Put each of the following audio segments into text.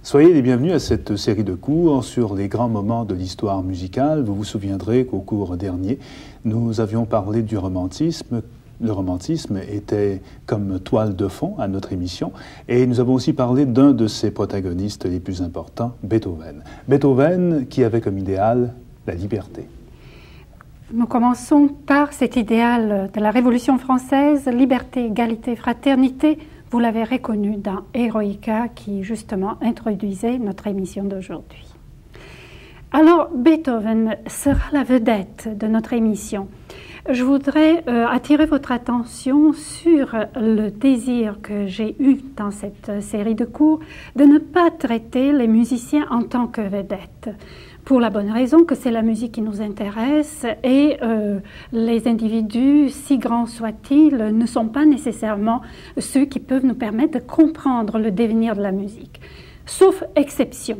Soyez les bienvenus à cette série de cours sur les grands moments de l'histoire musicale. Vous vous souviendrez qu'au cours dernier, nous avions parlé du romantisme. Le romantisme était comme toile de fond à notre émission et nous avons aussi parlé d'un de ses protagonistes les plus importants, Beethoven. Beethoven qui avait comme idéal la liberté. Nous commençons par cet idéal de la Révolution française, liberté, égalité, fraternité. Vous l'avez reconnu dans Eroica qui justement introduisait notre émission d'aujourd'hui. Alors Beethoven sera la vedette de notre émission. Je voudrais attirer votre attention sur le désir que j'ai eu dans cette série de cours de ne pas traiter les musiciens en tant que vedettes. Pour la bonne raison que c'est la musique qui nous intéresse et les individus, si grands soient-ils, ne sont pas nécessairement ceux qui peuvent nous permettre de comprendre le devenir de la musique. Sauf exception.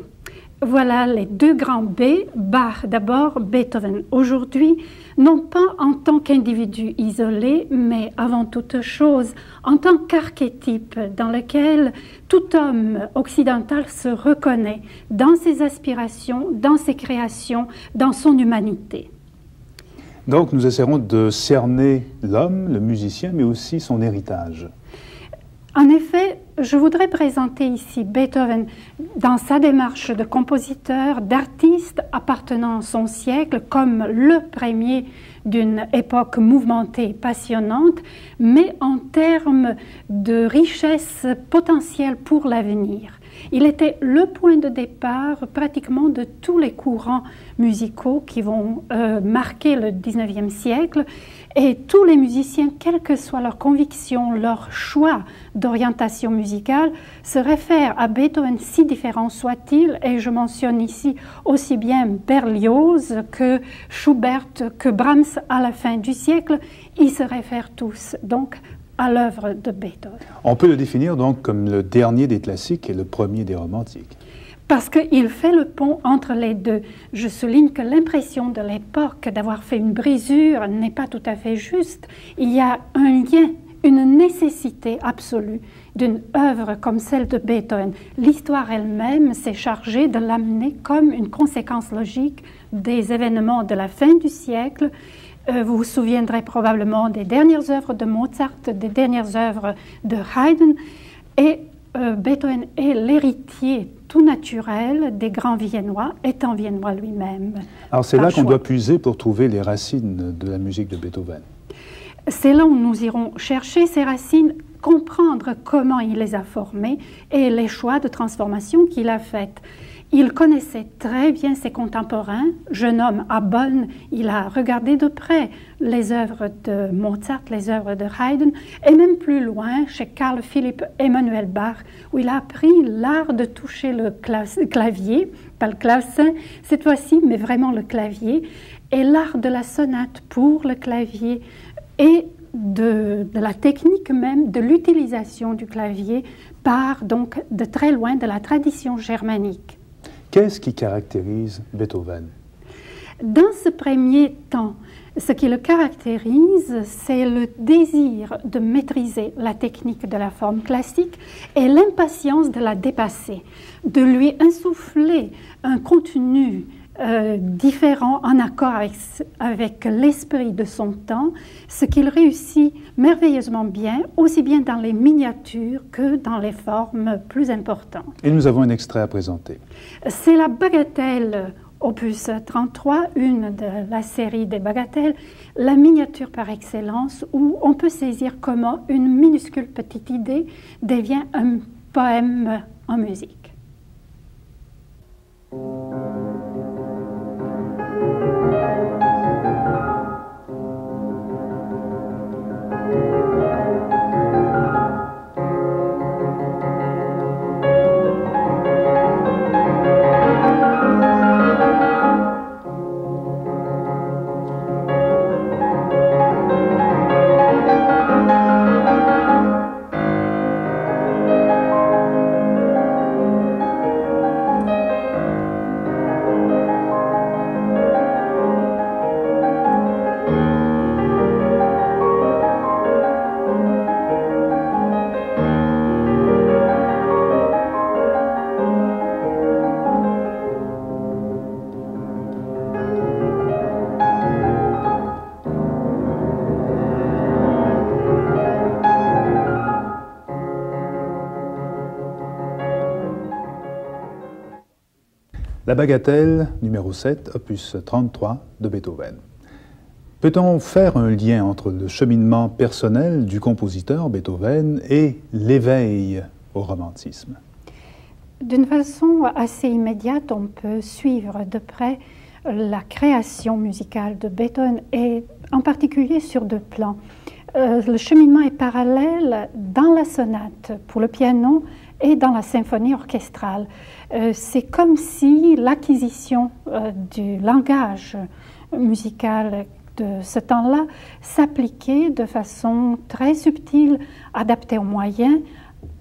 Voilà les deux grands B, Bach d'abord, Beethoven aujourd'hui, non pas en tant qu'individu isolé, mais avant toute chose en tant qu'archétype dans lequel tout homme occidental se reconnaît dans ses aspirations, dans ses créations, dans son humanité. Donc nous essaierons de cerner l'homme, le musicien, mais aussi son héritage. En effet, je voudrais présenter ici Beethoven dans sa démarche de compositeur, d'artiste appartenant à son siècle comme le premier d'une époque mouvementée, passionnante, mais en termes de richesse potentielle pour l'avenir. Il était le point de départ pratiquement de tous les courants musicaux qui vont marquer le 19e siècle. Et tous les musiciens, quelle que soit leur conviction, leur choix d'orientation musicale, se réfèrent à Beethoven, si différents soient-ils, et je mentionne ici aussi bien Berlioz que Schubert, que Brahms à la fin du siècle, ils se réfèrent tous donc à l'œuvre de Beethoven. On peut le définir donc comme le dernier des classiques et le premier des romantiques. Parce qu'il fait le pont entre les deux. Je souligne que l'impression de l'époque d'avoir fait une brisure n'est pas tout à fait juste. Il y a un lien, une nécessité absolue d'une œuvre comme celle de Beethoven. L'histoire elle-même s'est chargée de l'amener comme une conséquence logique des événements de la fin du siècle. Vous vous souviendrez probablement des dernières œuvres de Mozart, des dernières œuvres de Haydn. Et Beethoven est l'héritier tout naturel des grands Viennois, étant viennois lui-même. Alors c'est là qu'on doit puiser pour trouver les racines de la musique de Beethoven. C'est là où nous irons chercher ces racines, comprendre comment il les a formées et les choix de transformation qu'il a faits. Il connaissait très bien ses contemporains. Jeune homme à Bonn, il a regardé de près les œuvres de Mozart, les œuvres de Haydn, et même plus loin, chez Carl Philipp Emanuel Bach, où il a appris l'art de toucher le clavier, pas le clavecin cette fois-ci, mais vraiment le clavier, et l'art de la sonate pour le clavier, et de la technique même de l'utilisation du clavier part donc de très loin de la tradition germanique. Qu'est-ce qui caractérise Beethoven? Dans ce premier temps, ce qui le caractérise, c'est le désir de maîtriser la technique de la forme classique et l'impatience de la dépasser, de lui insuffler un contenu différent, en accord avec l'esprit de son temps, ce qu'il réussit merveilleusement bien, aussi bien dans les miniatures que dans les formes plus importantes. Et nous avons un extrait à présenter. C'est la bagatelle opus 33, une de la série des bagatelles, la miniature par excellence, où on peut saisir comment une minuscule petite idée devient un poème en musique. La Bagatelle, numéro 7, opus 33 de Beethoven. Peut-on faire un lien entre le cheminement personnel du compositeur Beethoven et l'éveil au romantisme? D'une façon assez immédiate, on peut suivre de près la création musicale de Beethoven, et en particulier sur deux plans. Le cheminement est parallèle dans la sonate pour le piano et dans la symphonie orchestrale. C'est comme si l'acquisition du langage musical de ce temps-là s'appliquait de façon très subtile, adaptée aux moyens,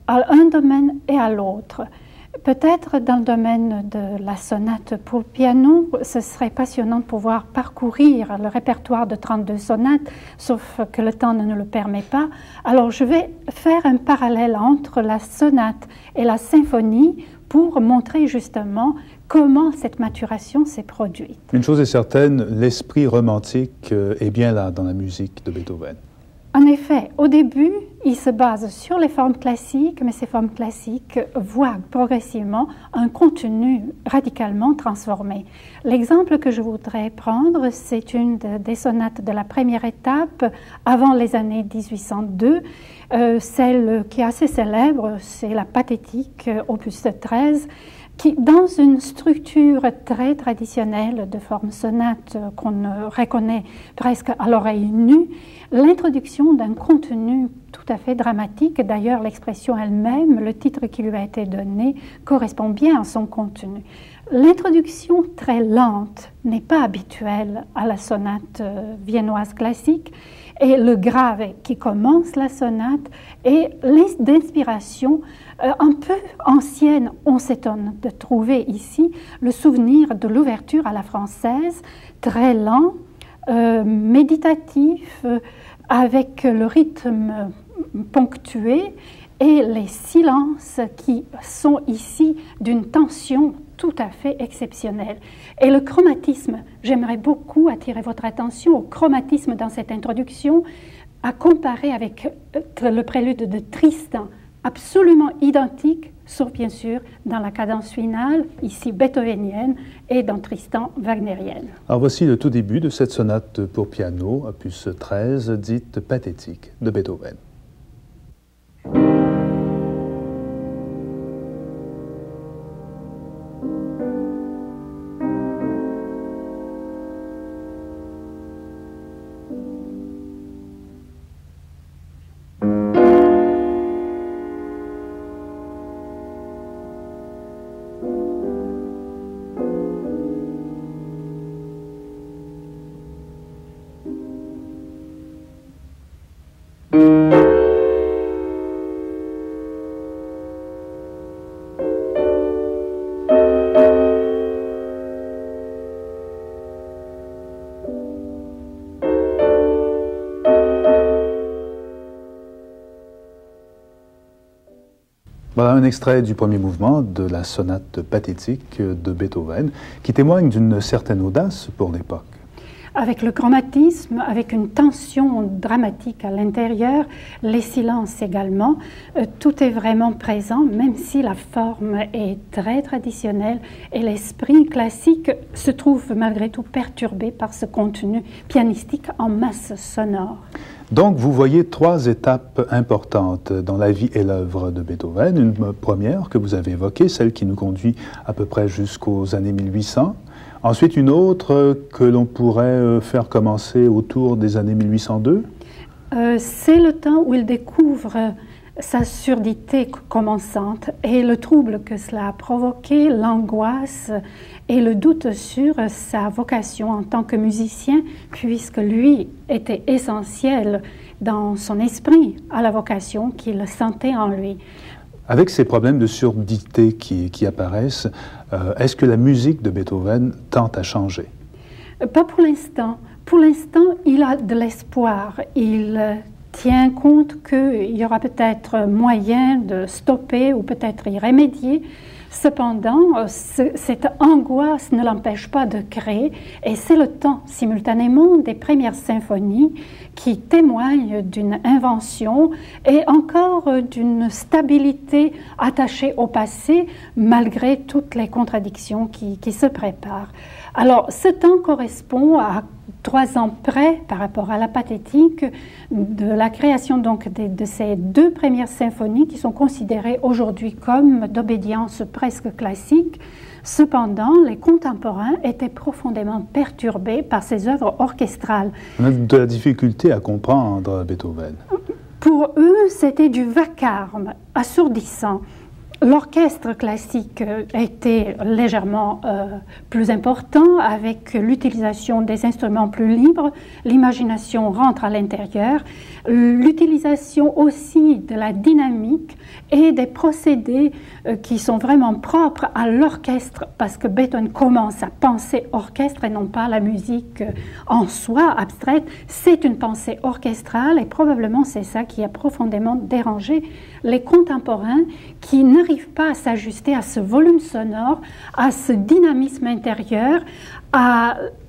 à un domaine et à l'autre. Peut-être dans le domaine de la sonate pour le piano, ce serait passionnant de pouvoir parcourir le répertoire de 32 sonates, sauf que le temps ne nous le permet pas. Alors je vais faire un parallèle entre la sonate et la symphonie pour montrer justement comment cette maturation s'est produite. Une chose est certaine, l'esprit romantique est bien là dans la musique de Beethoven. En effet, au début, il se base sur les formes classiques, mais ces formes classiques voient progressivement un contenu radicalement transformé. L'exemple que je voudrais prendre, c'est une des sonates de la première étape, avant les années 1802. Celle qui est assez célèbre, c'est la Pathétique, opus 13, qui, dans une structure très traditionnelle de forme sonate qu'on reconnaît presque à l'oreille nue, l'introduction d'un contenu tout à fait dramatique. D'ailleurs, l'expression elle-même, le titre qui lui a été donné, correspond bien à son contenu. L'introduction très lente n'est pas habituelle à la sonate viennoise classique, et le grave qui commence la sonate est d'inspiration un peu ancienne. On s'étonne de trouver ici le souvenir de l'ouverture à la française, très lent, méditatif, avec le rythme ponctué et les silences qui sont ici d'une tension tout à fait exceptionnelle. Et le chromatisme, j'aimerais beaucoup attirer votre attention au chromatisme dans cette introduction, à comparer avec le prélude de Tristan, absolument identique, sauf bien sûr dans la cadence finale, ici beethovenienne, et dans Tristan wagnérienne. Alors voici le tout début de cette sonate pour piano, opus 13, dite Pathétique de Beethoven. Voilà un extrait du premier mouvement de la sonate pathétique de Beethoven, qui témoigne d'une certaine audace pour l'époque. Avec le chromatisme, avec une tension dramatique à l'intérieur, les silences également, tout est vraiment présent, même si la forme est très traditionnelle et l'esprit classique se trouve malgré tout perturbé par ce contenu pianistique en masse sonore. Donc, vous voyez trois étapes importantes dans la vie et l'œuvre de Beethoven. Une première que vous avez évoquée, celle qui nous conduit à peu près jusqu'aux années 1800. Ensuite, une autre que l'on pourrait faire commencer autour des années 1802. C'est le temps où il découvre sa surdité commençante et le trouble que cela a provoqué, l'angoisse et le doute sur sa vocation en tant que musicien, puisque lui était essentiel dans son esprit à la vocation qu'il sentait en lui. Avec ces problèmes de surdité qui apparaissent, est-ce que la musique de Beethoven tente à changer? Pas pour l'instant. Pour l'instant, il a de l'espoir. Il tient compte qu'il y aura peut-être moyen de stopper ou peut-être y remédier. Cependant, cette angoisse ne l'empêche pas de créer, et c'est le temps simultanément des premières symphonies qui témoignent d'une invention et encore d'une stabilité attachée au passé malgré toutes les contradictions qui se préparent. Alors, ce temps correspond à 3 ans près par rapport à la pathétique de la création donc de ces 2 premières symphonies qui sont considérées aujourd'hui comme d'obédience presque classique. Cependant, les contemporains étaient profondément perturbés par ces œuvres orchestrales. On a de la difficulté à comprendre Beethoven. Pour eux, c'était du vacarme assourdissant. L'orchestre classique était légèrement plus important avec l'utilisation des instruments plus libres. L'imagination rentre à l'intérieur. L'utilisation aussi de la dynamique et des procédés qui sont vraiment propres à l'orchestre parce que Beethoven commence à penser orchestre et non pas la musique en soi abstraite. C'est une pensée orchestrale et probablement c'est ça qui a profondément dérangé les contemporains qui n'arrivent pas à s'ajuster à ce volume sonore, à ce dynamisme intérieur,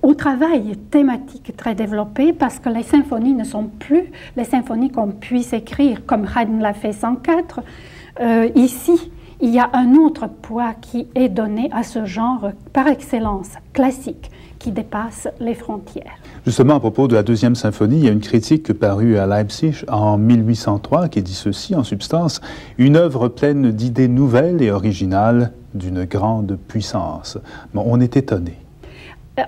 au travail thématique très développé, parce que les symphonies ne sont plus les symphonies qu'on puisse écrire comme Haydn l'a fait 104. Ici, il y a un autre poids qui est donné à ce genre par excellence classique, qui dépasse les frontières. Justement, à propos de la 2e symphonie, il y a une critique parue à Leipzig en 1803 qui dit ceci en substance: « Une œuvre pleine d'idées nouvelles et originales d'une grande puissance. » Bon, on est étonné.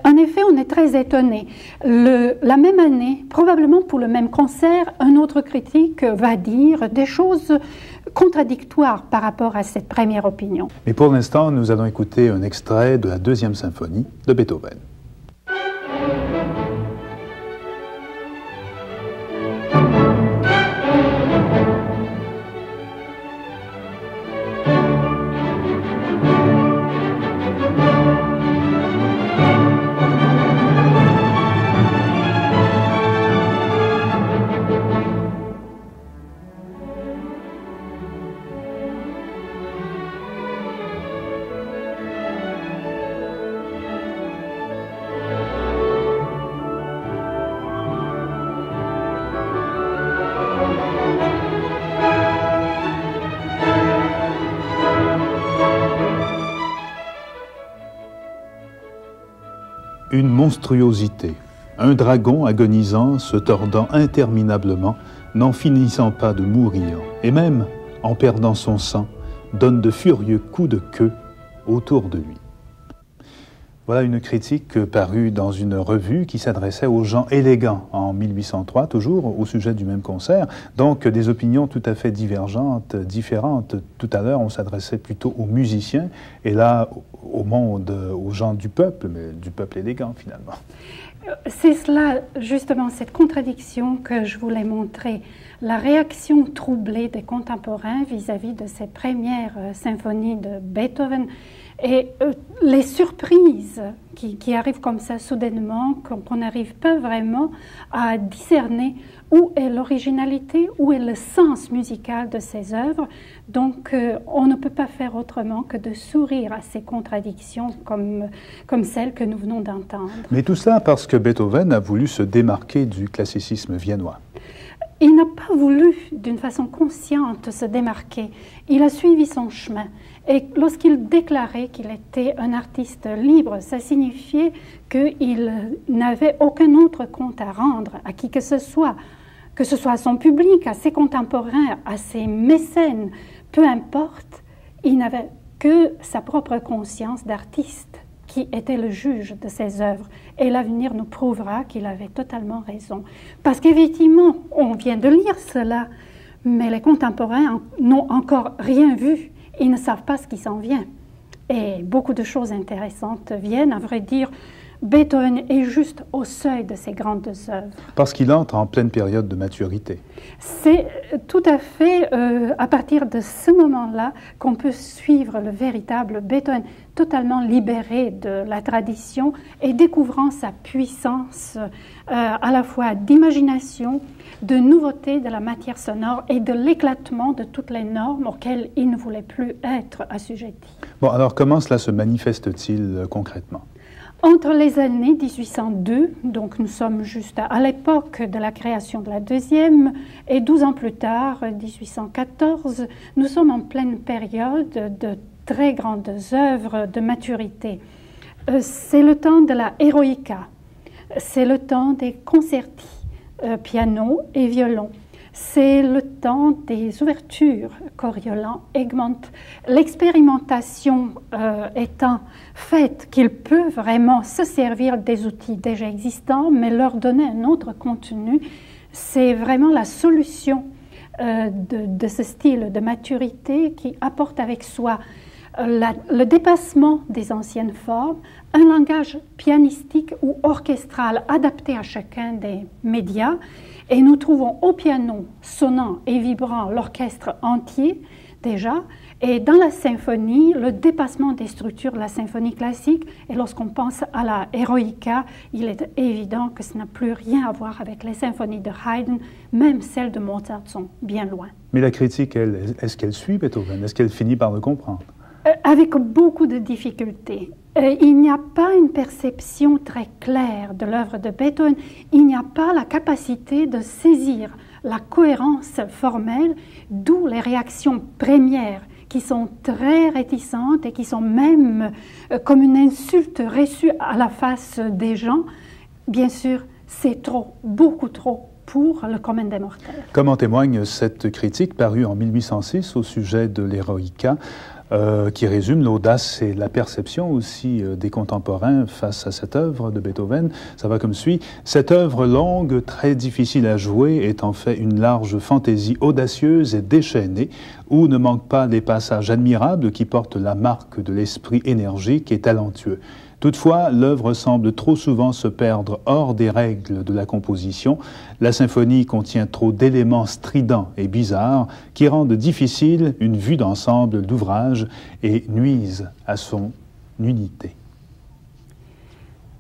En effet, on est très étonné. La même année, probablement pour le même concert, un autre critique va dire des choses contradictoires par rapport à cette première opinion. Mais pour l'instant, nous allons écouter un extrait de la 2e symphonie de Beethoven. Une monstruosité, un dragon agonisant, se tordant interminablement, n'en finissant pas de mourir, et même, en perdant son sang, donne de furieux coups de queue autour de lui. Voilà une critique parue dans une revue qui s'adressait aux gens élégants en 1803, toujours au sujet du même concert. Donc des opinions tout à fait divergentes, différentes. Tout à l'heure, on s'adressait plutôt aux musiciens, et là, au monde, aux gens du peuple, mais du peuple élégant finalement. C'est cela, justement, cette contradiction que je voulais montrer. La réaction troublée des contemporains vis-à-vis de ces premières symphonies de Beethoven et les surprises qui arrivent comme ça soudainement, qu'on n'arrive pas vraiment à discerner où est l'originalité, où est le sens musical de ces œuvres. Donc on ne peut pas faire autrement que de sourire à ces contradictions comme celles que nous venons d'entendre. Mais tout cela parce que Beethoven a voulu se démarquer du classicisme viennois. Il n'a pas voulu, d'une façon consciente, se démarquer. Il a suivi son chemin. Et lorsqu'il déclarait qu'il était un artiste libre, ça signifiait qu'il n'avait aucun autre compte à rendre à qui que ce soit à son public, à ses contemporains, à ses mécènes, peu importe, il n'avait que sa propre conscience d'artiste qui était le juge de ses œuvres. Et l'avenir nous prouvera qu'il avait totalement raison. Parce qu'effectivement, on vient de lire cela, mais les contemporains n'ont encore rien vu. Ils ne savent pas ce qui s'en vient. Et beaucoup de choses intéressantes viennent. À vrai dire, Beethoven est juste au seuil de ses grandes œuvres. Parce qu'il entre en pleine période de maturité. C'est tout à fait à partir de ce moment-là qu'on peut suivre le véritable Beethoven, totalement libéré de la tradition et découvrant sa puissance à la fois d'imagination, de nouveauté de la matière sonore et de l'éclatement de toutes les normes auxquelles il ne voulait plus être assujetti. Bon, alors comment cela se manifeste-t-il concrètement? Entre les années 1802, donc nous sommes juste à l'époque de la création de la deuxième, et 12 ans plus tard, 1814, nous sommes en pleine période de très grandes œuvres de maturité. C'est le temps de la Eroica, c'est le temps des concerti, piano et violon. C'est le temps des ouvertures, Coriolan, Egmont. L'expérimentation étant faite qu'il peut vraiment se servir des outils déjà existants, mais leur donner un autre contenu, c'est vraiment la solution de ce style de maturité qui apporte avec soi le dépassement des anciennes formes, un langage pianistique ou orchestral adapté à chacun des médias. Et nous trouvons au piano sonnant et vibrant l'orchestre entier déjà, et dans la symphonie, le dépassement des structures de la symphonie classique. Et lorsqu'on pense à la Eroica, il est évident que ça n'a plus rien à voir avec les symphonies de Haydn, même celles de Mozart sont bien loin. Mais la critique, elle, est-ce qu'elle suit Beethoven? Est-ce qu'elle finit par le comprendre? Avec beaucoup de difficultés. Il n'y a pas une perception très claire de l'œuvre de Beethoven. Il n'y a pas la capacité de saisir la cohérence formelle, d'où les réactions premières qui sont très réticentes et qui sont même comme une insulte reçue à la face des gens. Bien sûr, c'est trop, beaucoup trop pour le commun des mortels. Comme en témoigne cette critique parue en 1806 au sujet de l'Eroica, qui résume l'audace et la perception aussi des contemporains face à cette œuvre de Beethoven. Ça va comme suit. Cette œuvre longue, très difficile à jouer, est en fait une large fantaisie audacieuse et déchaînée, où ne manquent pas les passages admirables qui portent la marque de l'esprit énergique et talentueux. Toutefois, l'œuvre semble trop souvent se perdre hors des règles de la composition. La symphonie contient trop d'éléments stridents et bizarres qui rendent difficile une vue d'ensemble d'ouvrage et nuisent à son unité.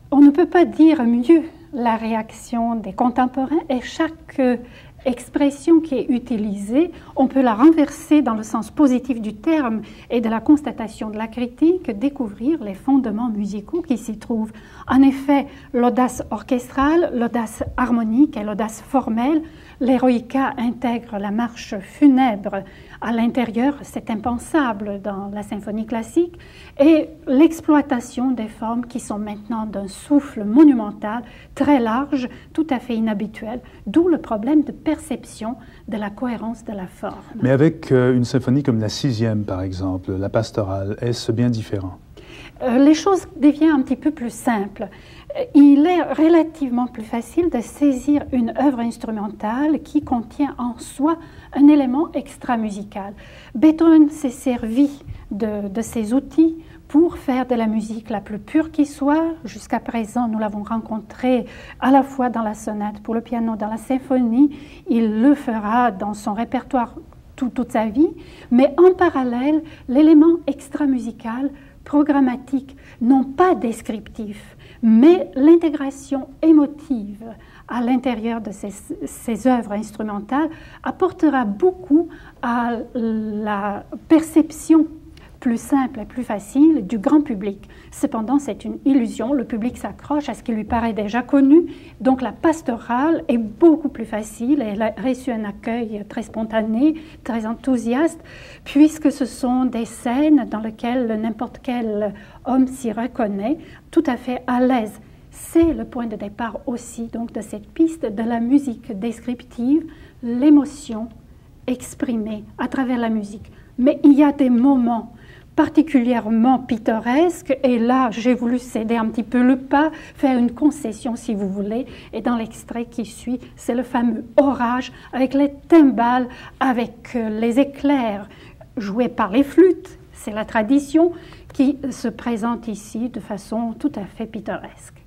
On ne peut pas dire mieux la réaction des contemporains et chaque expression qui est utilisée, on peut la renverser dans le sens positif du terme et de la constatation de la critique, découvrir les fondements musicaux qui s'y trouvent. En effet, l'audace orchestrale, l'audace harmonique et l'audace formelle, l'Eroica intègre la marche funèbre à l'intérieur, c'est impensable dans la symphonie classique, et l'exploitation des formes qui sont maintenant d'un souffle monumental, très large, tout à fait inhabituel, d'où le problème de perception de la cohérence de la forme. Mais avec une symphonie comme la sixième, par exemple, la pastorale, est-ce bien différent? Les choses deviennent un petit peu plus simples. Il est relativement plus facile de saisir une œuvre instrumentale qui contient en soi un élément extra-musical. Beethoven s'est servi de ces outils pour faire de la musique la plus pure qui soit. Jusqu'à présent, nous l'avons rencontré à la fois dans la sonate pour le piano, dans la symphonie. Il le fera dans son répertoire toute sa vie. Mais en parallèle, l'élément extra-musical programmatique, non pas descriptif, mais l'intégration émotive à l'intérieur de ces œuvres instrumentales apportera beaucoup à la perception plus simple et plus facile du grand public. Cependant, c'est une illusion, le public s'accroche à ce qui lui paraît déjà connu, donc la pastorale est beaucoup plus facile, elle a reçu un accueil très spontané, très enthousiaste, puisque ce sont des scènes dans lesquelles n'importe quel homme s'y reconnaît, tout à fait à l'aise. C'est le point de départ aussi donc de cette piste de la musique descriptive, l'émotion exprimée à travers la musique. Mais il y a des moments particulièrement pittoresques, et là j'ai voulu céder un petit peu le pas, faire une concession si vous voulez, et dans l'extrait qui suit, c'est le fameux orage avec les timbales, avec les éclairs joués par les flûtes, c'est la tradition qui se présente ici de façon tout à fait pittoresque.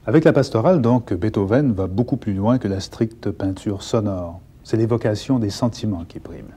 Avec la pastorale, donc, Beethoven va beaucoup plus loin que la stricte peinture sonore. C'est l'évocation des sentiments qui prime.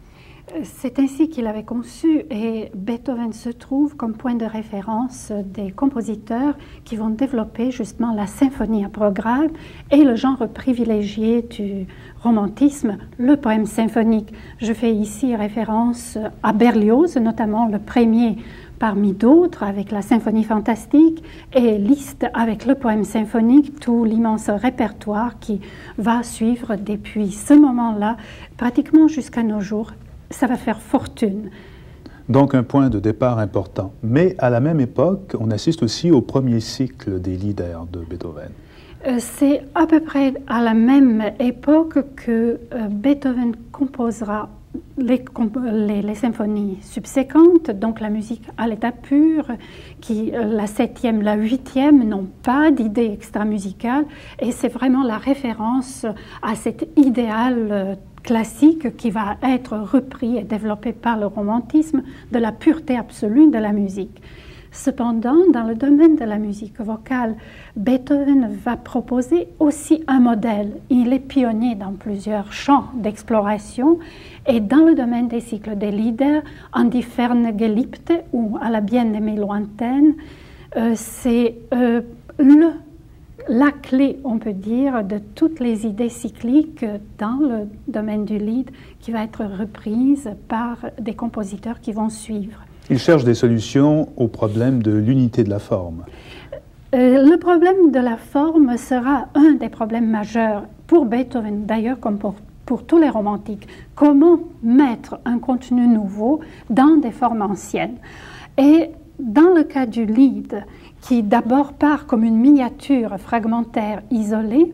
C'est ainsi qu'il avait conçu, et Beethoven se trouve comme point de référence des compositeurs qui vont développer justement la symphonie à programme et le genre privilégié du romantisme, le poème symphonique. Je fais ici référence à Berlioz, notamment le premier parmi d'autres avec la symphonie fantastique, et Liszt avec le poème symphonique, tout l'immense répertoire qui va suivre depuis ce moment-là pratiquement jusqu'à nos jours. Ça va faire fortune. Donc un point de départ important. Mais à la même époque, on assiste aussi au premier cycle des Lieder de Beethoven. C'est à peu près à la même époque que Beethoven composera les symphonies subséquentes, donc la musique à l'état pur, qui la 7e, la 8e n'ont pas d'idée extra-musicale, et c'est vraiment la référence à cet idéal classique qui va être repris et développé par le romantisme de la pureté absolue de la musique. Cependant, dans le domaine de la musique vocale, Beethoven va proposer aussi un modèle. Il est pionnier dans plusieurs champs d'exploration, et dans le domaine des cycles des Lieder, An die Ferne Geliebte ou à la bien-aimée lointaine, c'est la clé, on peut dire, de toutes les idées cycliques dans le domaine du lied qui va être reprise par des compositeurs qui vont suivre. Il cherche des solutions au problème de l'unité de la forme. Le problème de la forme sera un des problèmes majeurs pour Beethoven, d'ailleurs comme pour tous les romantiques. Comment mettre un contenu nouveau dans des formes anciennes? Et dans le cas du lied, qui d'abord part comme une miniature fragmentaire isolée,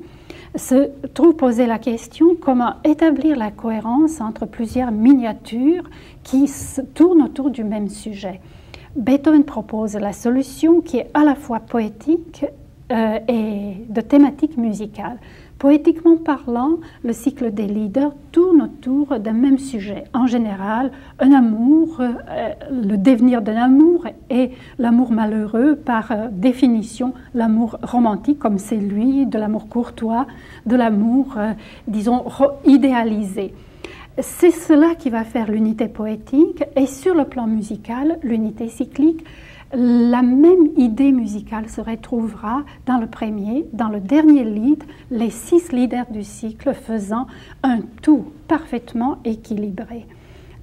se trouve poser la question comment établir la cohérence entre plusieurs miniatures qui tournent autour du même sujet. Beethoven propose la solution qui est à la fois poétique et de thématique musicale. Poétiquement parlant, le cycle des Lieder tourne autour d'un même sujet. En général, un amour, le devenir d'un amour et l'amour malheureux, par définition, l'amour romantique, comme c'est lui, de l'amour courtois, de l'amour, disons, idéalisé. C'est cela qui va faire l'unité poétique, et sur le plan musical, l'unité cyclique. La même idée musicale se retrouvera dans le premier, dans le dernier lied, les 6 Lieder du cycle faisant un tout parfaitement équilibré.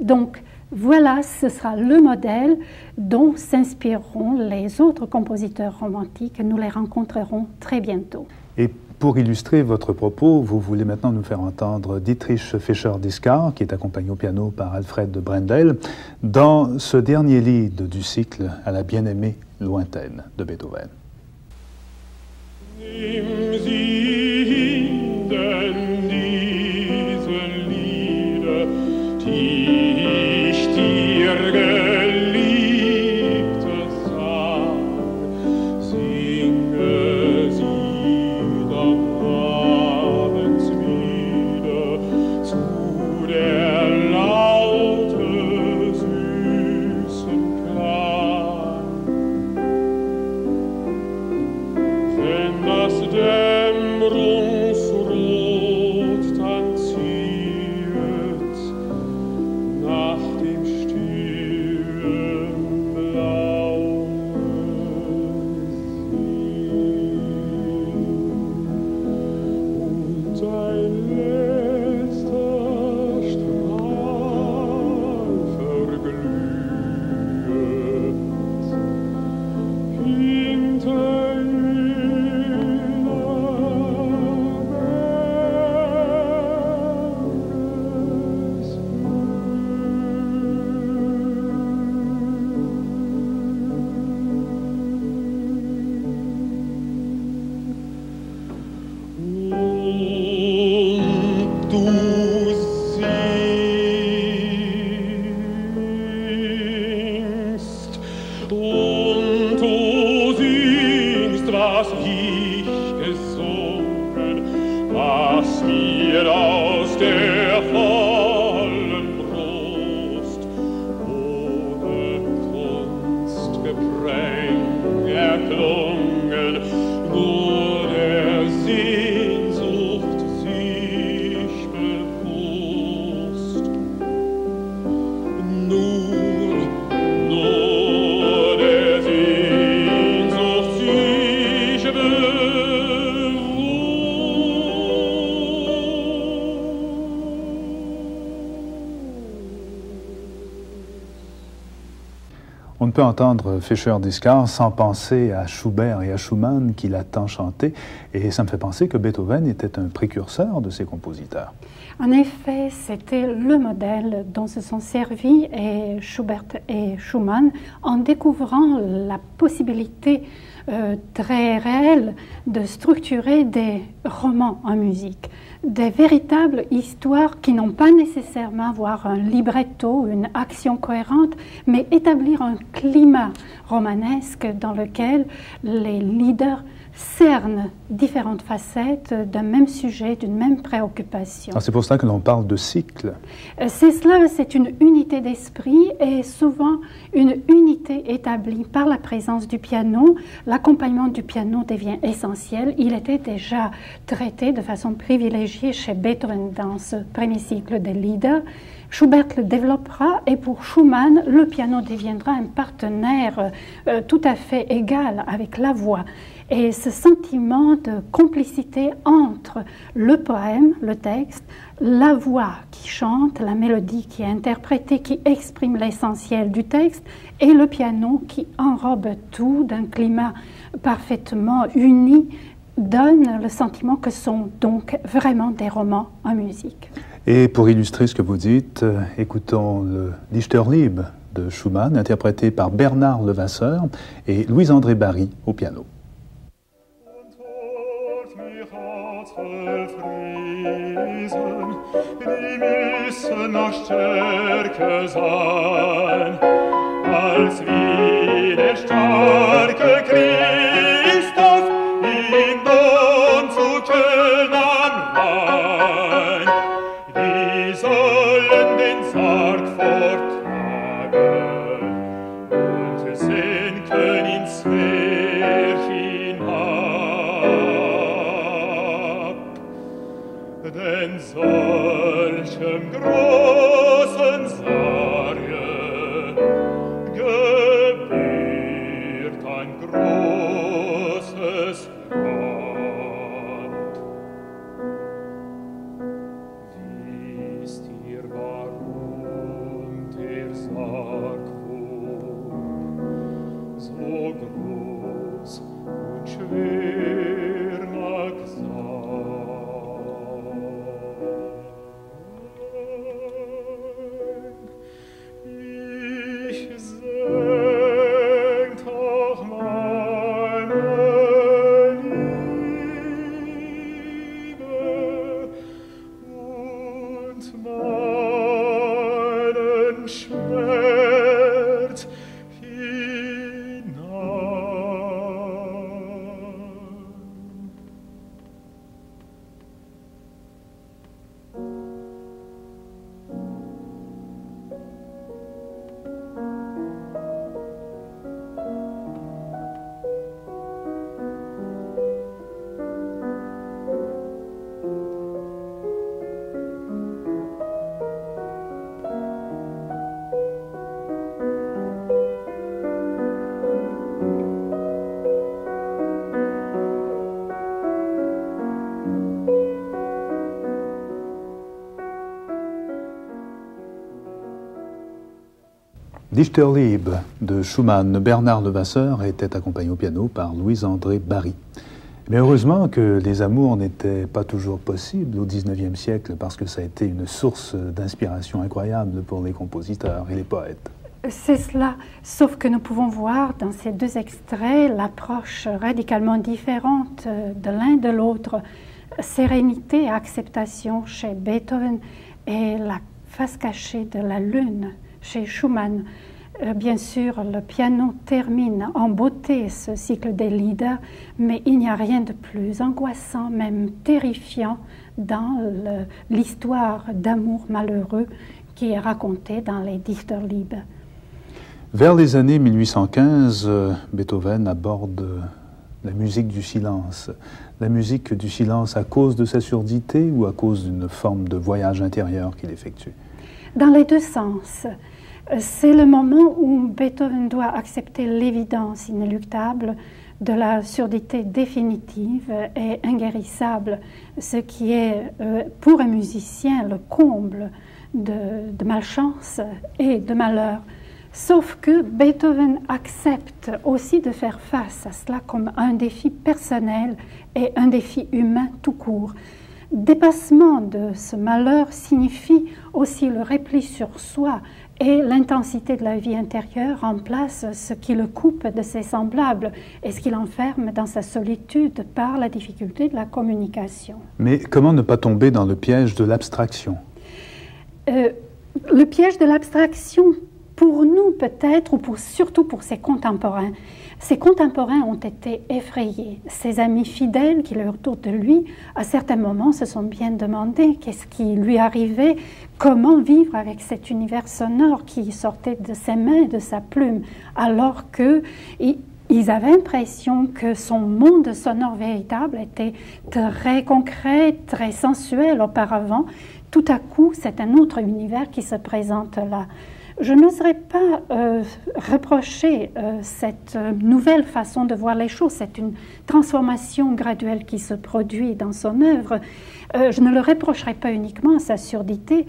Donc voilà, ce sera le modèle dont s'inspireront les autres compositeurs romantiques. Nous les rencontrerons très bientôt. Et pour illustrer votre propos, vous voulez maintenant nous faire entendre Dietrich Fischer-Dieskau, qui est accompagné au piano par Alfred Brendel, dans ce dernier lied du cycle à la bien-aimée lointaine de Beethoven. Erklungen wurde peut entendre Fischer-Dieskau sans penser à Schubert et à Schumann qu'il a tant chanté, et ça me fait penser que Beethoven était un précurseur de ces compositeurs. En effet, c'était le modèle dont se sont servis et Schubert et Schumann en découvrant la possibilité très réelle de structurer des romans en musique, des véritables histoires qui n'ont pas nécessairement à avoir un libretto, une action cohérente, mais établir un climat romanesque dans lequel les leaders cernent différentes facettes d'un même sujet, d'une même préoccupation. C'est pour cela que l'on parle de cycle. C'est cela, c'est une unité d'esprit et souvent une unité établie par la présence du piano. L'accompagnement du piano devient essentiel. Il était déjà traité de façon privilégiée chez Beethoven dans ce premier cycle des leaders. Schubert le développera et pour Schumann, le piano deviendra un partenaire tout à fait égal avec la voix. Et ce sentiment de complicité entre le poème, le texte, la voix qui chante, la mélodie qui est interprétée, qui exprime l'essentiel du texte, et le piano qui enrobe tout d'un climat parfaitement uni, donne le sentiment que sont donc vraiment des romans en musique. Et pour illustrer ce que vous dites, écoutons le Dichterliebe de Schumann, interprété par Bernard Levasseur et Louis-André Barry au piano. Die müssen noch stärker sein, als wie der starke Christoph in Don zu Köln am Rhein. Die sollen den Sarg forttragen und senken ins Meer hinab. Denn solchem großen Sarge gebührt ein großes Land. Wisst ihr, warum der Sarg wohl so groß und schwer mag sein? Dichterliebe de Schumann, Bernard Levasseur était accompagné au piano par Louis-André Barry. Mais heureusement que les amours n'étaient pas toujours possibles au XIXe siècle parce que ça a été une source d'inspiration incroyable pour les compositeurs et les poètes. C'est cela, sauf que nous pouvons voir dans ces deux extraits l'approche radicalement différente de l'un de l'autre. Sérénité et acceptation chez Beethoven et la face cachée de la lune chez Schumann. Bien sûr, le piano termine en beauté ce cycle des leaders, mais il n'y a rien de plus angoissant, même terrifiant, dans l'histoire d'amour malheureux qui est racontée dans les Dichterliebe. Vers les années 1815, Beethoven aborde la musique du silence. La musique du silence à cause de sa surdité ou à cause d'une forme de voyage intérieur qu'il effectue? Dans les deux sens. C'est le moment où Beethoven doit accepter l'évidence inéluctable de la surdité définitive et inguérissable, ce qui est pour un musicien le comble de malchance et de malheur. Sauf que Beethoven accepte aussi de faire face à cela comme un défi personnel et un défi humain tout court. Dépassement de ce malheur signifie aussi le repli sur soi et l'intensité de la vie intérieure remplace ce qui le coupe de ses semblables et ce qui l'enferme dans sa solitude par la difficulté de la communication. Mais comment ne pas tomber dans le piège de l'abstraction? Le piège de l'abstraction, pour nous peut-être, ou surtout pour ses contemporains. Ses contemporains ont été effrayés. Ses amis fidèles qui étaient autour de lui, à certains moments, se sont bien demandé qu'est-ce qui lui arrivait, comment vivre avec cet univers sonore qui sortait de ses mains et de sa plume, alors qu'ils avaient l'impression que son monde sonore véritable était très concret, très sensuel auparavant. Tout à coup, c'est un autre univers qui se présente là. Je n'oserais pas reprocher cette nouvelle façon de voir les choses. C'est une transformation graduelle qui se produit dans son œuvre. Je ne le reprocherai pas uniquement à sa surdité.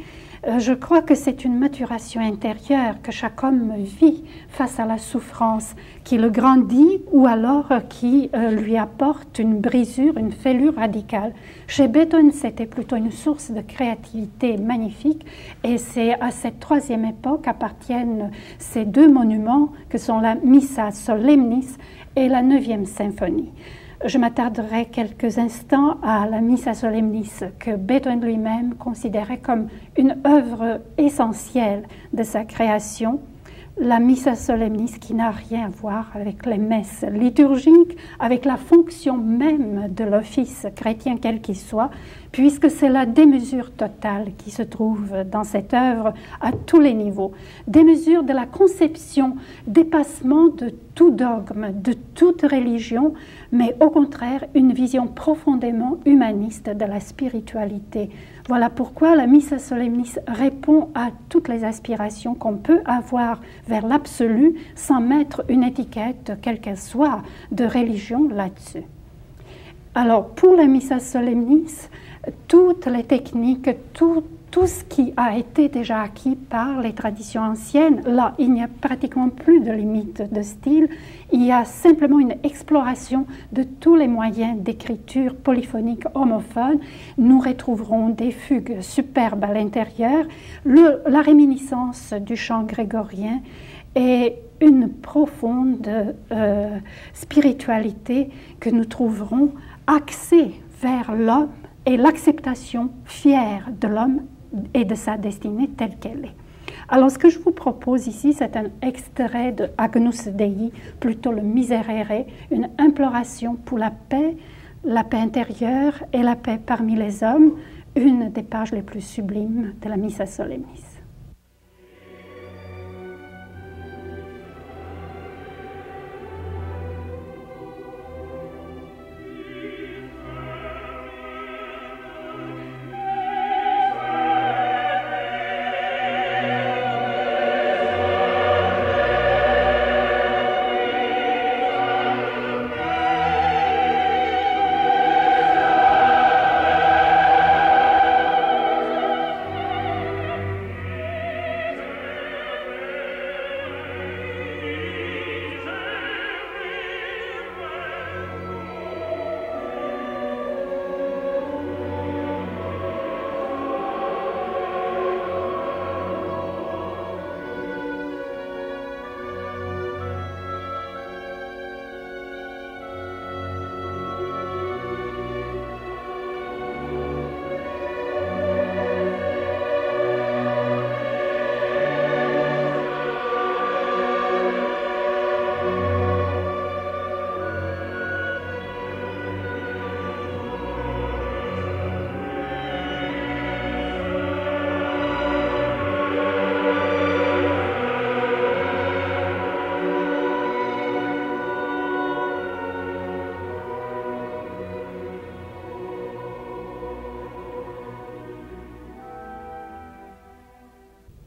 Je crois que c'est une maturation intérieure que chaque homme vit face à la souffrance, qui le grandit ou alors qui lui apporte une brisure, une fêlure radicale. Chez Beethoven, c'était plutôt une source de créativité magnifique et c'est à cette troisième époque appartiennent ces deux monuments que sont la Missa Solemnis et la 9e symphonie. Je m'attarderai quelques instants à la Missa Solemnis que Beethoven lui-même considérait comme une œuvre essentielle de sa création. La Missa Solemnis qui n'a rien à voir avec les messes liturgiques, avec la fonction même de l'office chrétien quel qu'il soit, puisque c'est la démesure totale qui se trouve dans cette œuvre à tous les niveaux. Démesure de la conception, dépassement de tout dogme, de toute religion, mais au contraire une vision profondément humaniste de la spiritualité. Voilà pourquoi la Missa Solemnis répond à toutes les aspirations qu'on peut avoir vers l'absolu sans mettre une étiquette, quelle qu'elle soit, de religion là-dessus. Alors, pour la Missa Solemnis, toutes les techniques, tout ce qui a été déjà acquis par les traditions anciennes, là, il n'y a pratiquement plus de limite de style, il y a simplement une exploration de tous les moyens d'écriture polyphonique homophone. Nous retrouverons des fugues superbes à l'intérieur, la réminiscence du chant grégorien et une profonde spiritualité que nous trouverons axée vers l'homme et l'acceptation fière de l'homme et de sa destinée telle qu'elle est. Alors, ce que je vous propose ici, c'est un extrait de Agnus Dei, plutôt le Miserere, une imploration pour la paix intérieure et la paix parmi les hommes, une des pages les plus sublimes de la Missa Solemnis.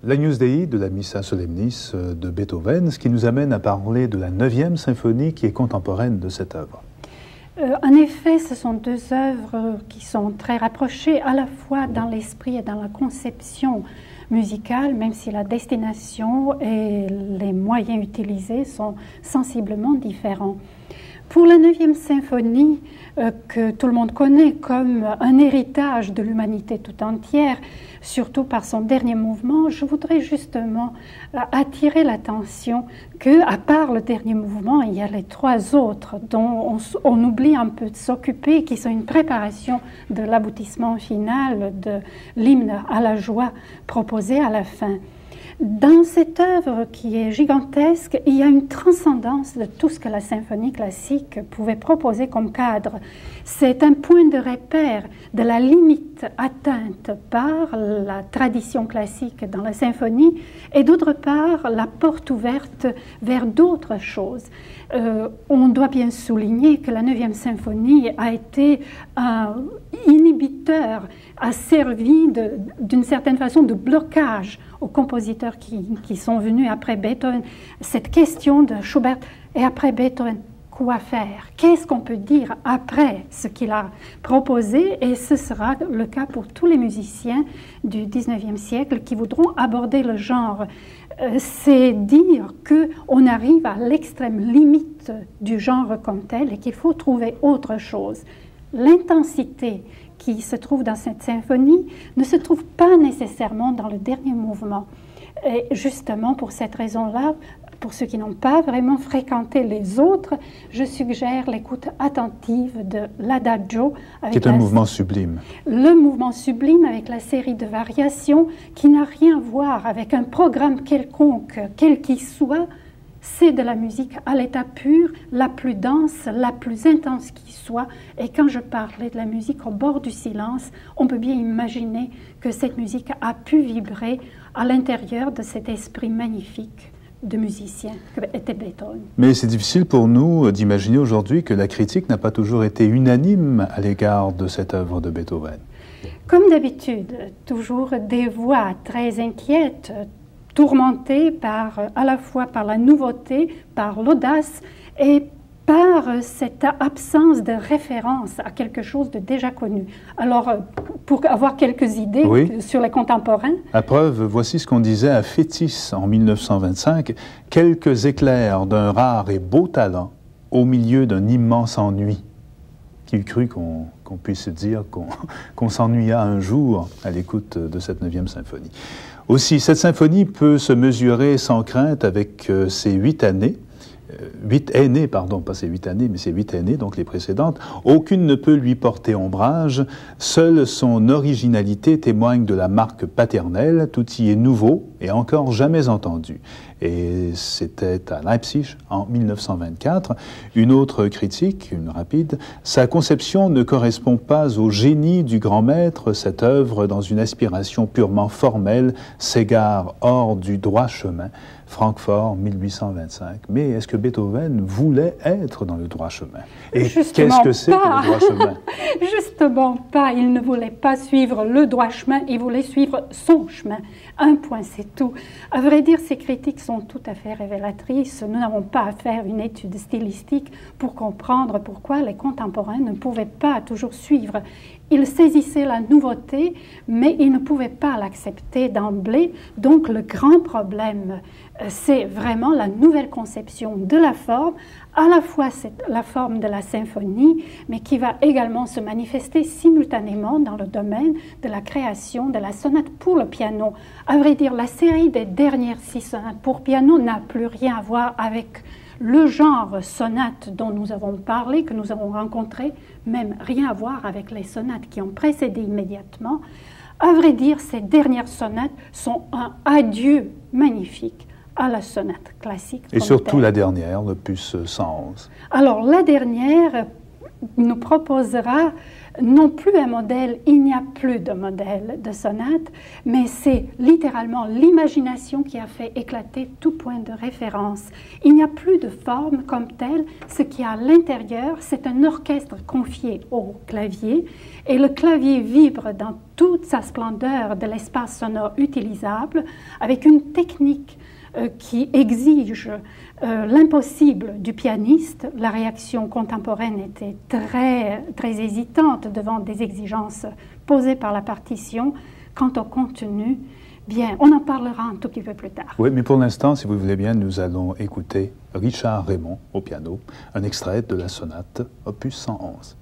L'Agnus Dei de la Missa Solemnis de Beethoven, ce qui nous amène à parler de la 9e symphonie qui est contemporaine de cette œuvre. En effet, ce sont deux œuvres qui sont très rapprochées à la fois dans l'esprit et dans la conception. musicale, même si la destination et les moyens utilisés sont sensiblement différents. Pour la 9e symphonie, que tout le monde connaît comme un héritage de l'humanité tout entière, surtout par son dernier mouvement, je voudrais justement attirer l'attention que, à part le dernier mouvement, il y a les 3 autres dont on oublie un peu de s'occuper, qui sont une préparation de l'aboutissement final de l'hymne à la joie proposé à la fin. Dans cette œuvre qui est gigantesque, il y a une transcendance de tout ce que la symphonie classique pouvait proposer comme cadre. C'est un point de repère de la limite atteinte par la tradition classique dans la symphonie et d'autre part la porte ouverte vers d'autres choses. On doit bien souligner que la 9e symphonie a été un inhibiteur, a servi d'une certaine façon de blocage aux compositeurs qui sont venus après Beethoven. Cette question de Schubert, et après Beethoven, quoi faire? Qu'est-ce qu'on peut dire après ce qu'il a proposé? Et ce sera le cas pour tous les musiciens du 19e siècle qui voudront aborder le genre. C'est dire qu'on arrive à l'extrême limite du genre comme tel et qu'il faut trouver autre chose. L'intensité qui se trouve dans cette symphonie ne se trouve pas nécessairement dans le dernier mouvement. Et justement, pour cette raison-là, pour ceux qui n'ont pas vraiment fréquenté les autres, je suggère l'écoute attentive de l'Adagio. Qui est un mouvement sublime. Le mouvement sublime avec la série de variations qui n'a rien à voir avec un programme quelconque, quel qu'il soit. C'est de la musique à l'état pur, la plus dense, la plus intense qui soit. Et quand je parlais de la musique au bord du silence, on peut bien imaginer que cette musique a pu vibrer à l'intérieur de cet esprit magnifique de musicien que était Beethoven. Mais c'est difficile pour nous d'imaginer aujourd'hui que la critique n'a pas toujours été unanime à l'égard de cette œuvre de Beethoven. Comme d'habitude, toujours des voix très inquiètes, tourmentées à la fois par la nouveauté, par l'audace et par cette absence de référence à quelque chose de déjà connu. Alors, pour avoir quelques idées sur les contemporains... À preuve, voici ce qu'on disait à Fétis en 1925. « Quelques éclairs d'un rare et beau talent au milieu d'un immense ennui. » Qui eût cru qu'on puisse dire qu'on s'ennuya un jour à l'écoute de cette 9e symphonie. Aussi, cette symphonie peut se mesurer sans crainte avec ses 8 années, 8 aînés, pardon, pas ces 8 années, mais ces 8 aînées, donc les précédentes. Aucune ne peut lui porter ombrage. Seule son originalité témoigne de la marque paternelle. Tout y est nouveau et encore jamais entendu. Et c'était à Leipzig en 1924. Une autre critique, une rapide, sa conception ne correspond pas au génie du grand maître. Cette œuvre, dans une aspiration purement formelle, s'égare hors du droit chemin. Francfort, 1825. Mais est-ce que Beethoven voulait être dans le droit chemin? Et qu'est-ce que c'est que le droit chemin? Justement pas. Il ne voulait pas suivre le droit chemin, il voulait suivre son chemin. Un point, c'est tout. À vrai dire, ces critiques sont tout à fait révélatrices. Nous n'avons pas à faire une étude stylistique pour comprendre pourquoi les contemporains ne pouvaient pas toujours suivre. Ils saisissaient la nouveauté, mais ils ne pouvaient pas l'accepter d'emblée. Donc le grand problème, c'est vraiment la nouvelle conception de la forme. À la fois c'est la forme de la symphonie, mais qui va également se manifester simultanément dans le domaine de la création de la sonate pour le piano. À vrai dire, la série des dernières 6 sonates pour piano n'a plus rien à voir avec le genre sonate dont nous avons parlé, que nous avons rencontré, même rien à voir avec les sonates qui ont précédé immédiatement. À vrai dire, ces dernières sonates sont un adieu magnifique à la sonate classique. Et surtout la dernière, l'opus 111. Alors, la dernière nous proposera non plus un modèle, il n'y a plus de modèle de sonate, mais c'est littéralement l'imagination qui a fait éclater tout point de référence. Il n'y a plus de forme comme telle, ce qui est à l'intérieur, c'est un orchestre confié au clavier, et le clavier vibre dans toute sa splendeur de l'espace sonore utilisable, avec une technique qui exige l'impossible du pianiste. La réaction contemporaine était très, très hésitante devant des exigences posées par la partition. Quant au contenu, Bien, on en parlera un tout petit peu plus tard. Oui, mais pour l'instant, si vous voulez bien, nous allons écouter Richard Raymond au piano, un extrait de la sonate opus 111.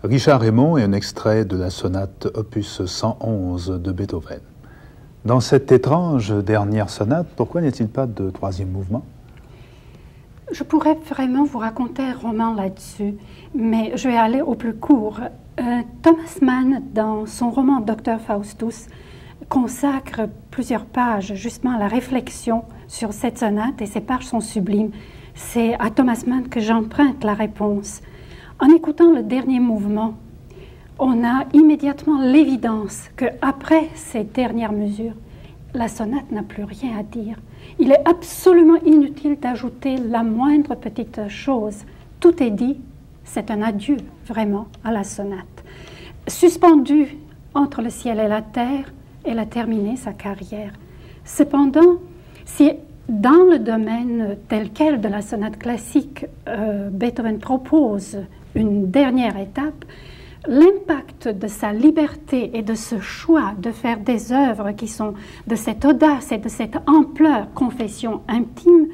Richard Raymond est un extrait de la sonate opus 111 de Beethoven. Dans cette étrange dernière sonate, pourquoi n'y a-t-il pas de troisième mouvement? Je pourrais vraiment vous raconter un roman là-dessus, mais je vais aller au plus court. Thomas Mann, dans son roman Dr Faustus, consacre plusieurs pages justement à la réflexion sur cette sonate et ces pages sont sublimes. C'est à Thomas Mann que j'emprunte la réponse. En écoutant le dernier mouvement, on a immédiatement l'évidence qu'après ces dernières mesures, la sonate n'a plus rien à dire. Il est absolument inutile d'ajouter la moindre petite chose. Tout est dit, c'est un adieu vraiment à la sonate. Suspendue entre le ciel et la terre, elle a terminé sa carrière. Cependant, si dans le domaine tel quel de la sonate classique, Beethoven propose une dernière étape, l'impact de sa liberté et de ce choix de faire des œuvres qui sont de cette audace et de cette ampleur, confession intime,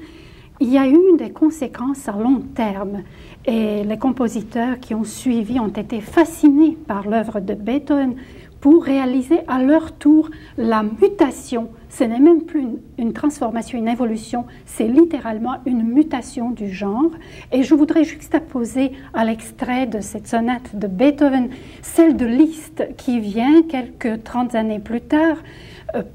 il y a eu des conséquences à long terme. Et les compositeurs qui ont suivi ont été fascinés par l'œuvre de Beethoven pour réaliser à leur tour la mutation. Ce n'est même plus une transformation, une évolution, c'est littéralement une mutation du genre. Et je voudrais juxtaposer à l'extrait de cette sonate de Beethoven, celle de Liszt qui vient quelques 30 années plus tard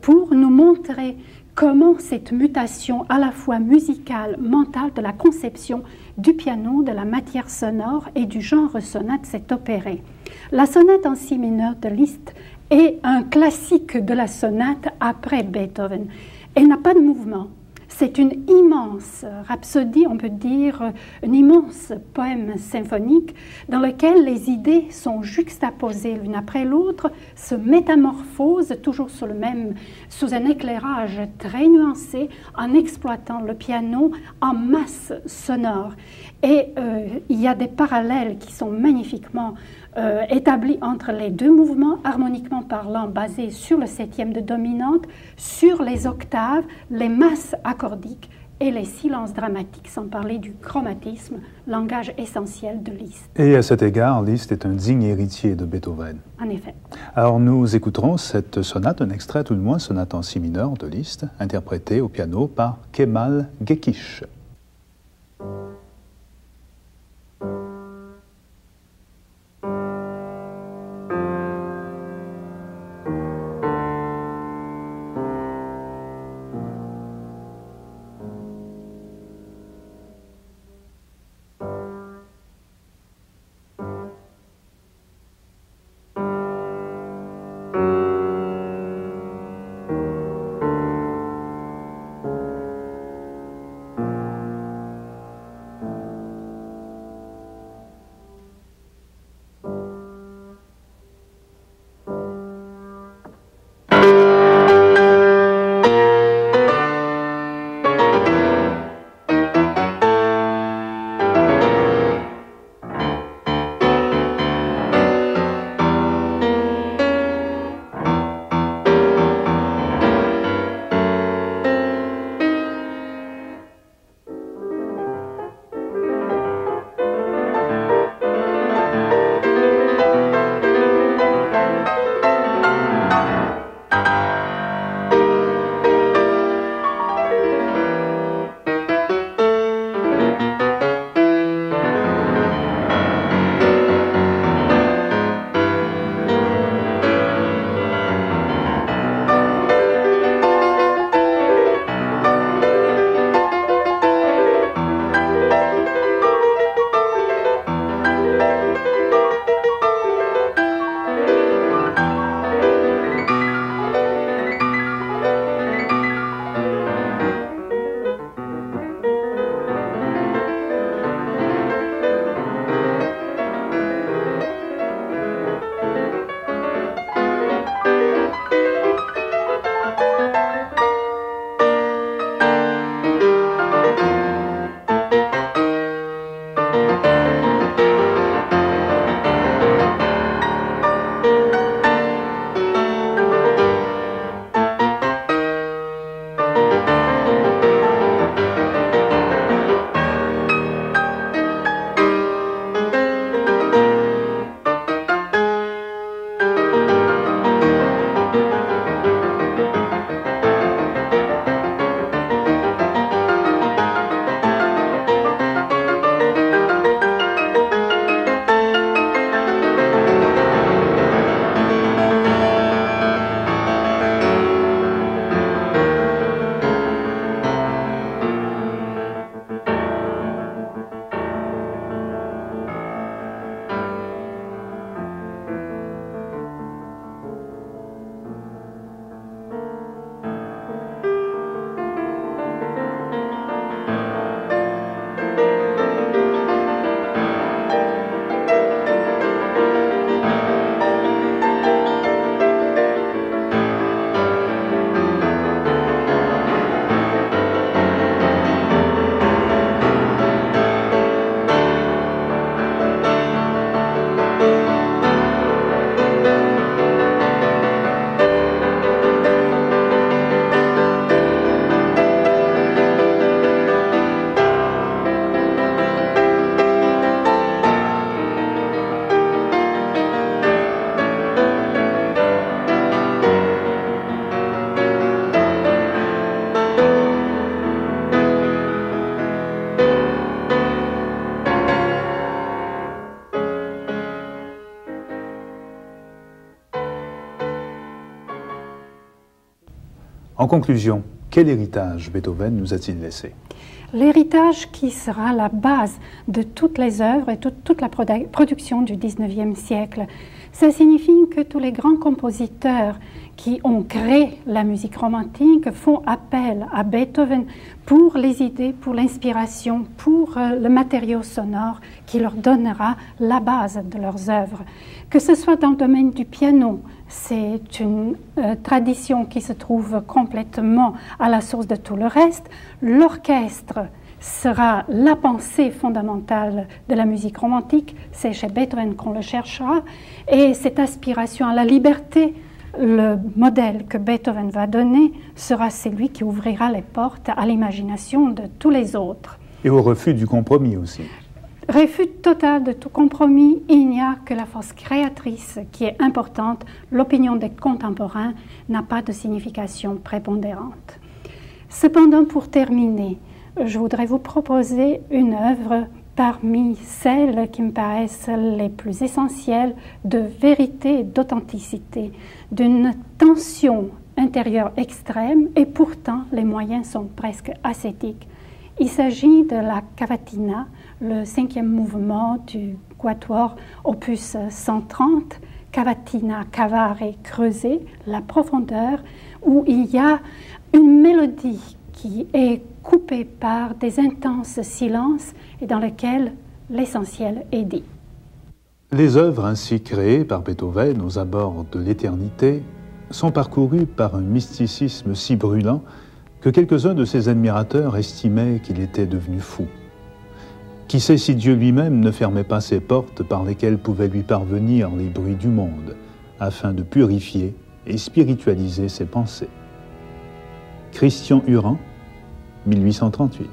pour nous montrer comment cette mutation à la fois musicale, mentale, de la conception du piano, de la matière sonore et du genre sonate s'est opérée. La sonate en si mineur de Liszt est un classique de la sonate après Beethoven. Elle n'a pas de mouvement. C'est une immense rhapsodie, on peut dire, un immense poème symphonique dans lequel les idées sont juxtaposées l'une après l'autre, se métamorphosent toujours sous un éclairage très nuancé, en exploitant le piano en masse sonore. Et il y a des parallèles qui sont magnifiquement établis entre les deux mouvements, harmoniquement parlant, basés sur le septième de dominante, sur les octaves, les masses accordiques et les silences dramatiques, sans parler du chromatisme, langage essentiel de Liszt. Et à cet égard, Liszt est un digne héritier de Beethoven. En effet. Alors nous écouterons cette sonate, un extrait tout de moins, sonate en si mineur de Liszt, interprétée au piano par Kemal Gekish. En conclusion, quel héritage Beethoven nous a-t-il laissé? L'héritage qui sera la base de toutes les œuvres et toute la production du XIXe siècle. Ça signifie que tous les grands compositeurs qui ont créé la musique romantique font appel à Beethoven pour les idées, pour l'inspiration, pour le matériau sonore qui leur donnera la base de leurs œuvres. Que ce soit dans le domaine du piano, c'est une tradition qui se trouve complètement à la source de tout le reste. L'orchestre sera la pensée fondamentale de la musique romantique, c'est chez Beethoven qu'on le cherchera, et cette aspiration à la liberté, le modèle que Beethoven va donner sera celui qui ouvrira les portes à l'imagination de tous les autres. Et au refus du compromis aussi. Refus total de tout compromis, il n'y a que la force créatrice qui est importante. L'opinion des contemporains n'a pas de signification prépondérante. Cependant, pour terminer, je voudrais vous proposer une œuvre parmi celles qui me paraissent les plus essentielles de vérité et d'authenticité, d'une tension intérieure extrême, et pourtant les moyens sont presque ascétiques. Il s'agit de la Cavatina, le 5e mouvement du Quatuor opus 130, Cavatina, cavare, creuser, la profondeur, où il y a une mélodie qui est coupée par des intenses silences et dans lequel l'essentiel est dit. Les œuvres ainsi créées par Beethoven aux abords de l'éternité sont parcourues par un mysticisme si brûlant que quelques-uns de ses admirateurs estimaient qu'il était devenu fou. Qui sait si Dieu lui-même ne fermait pas ses portes par lesquelles pouvaient lui parvenir les bruits du monde, afin de purifier et spiritualiser ses pensées. Christian Huran, 1838.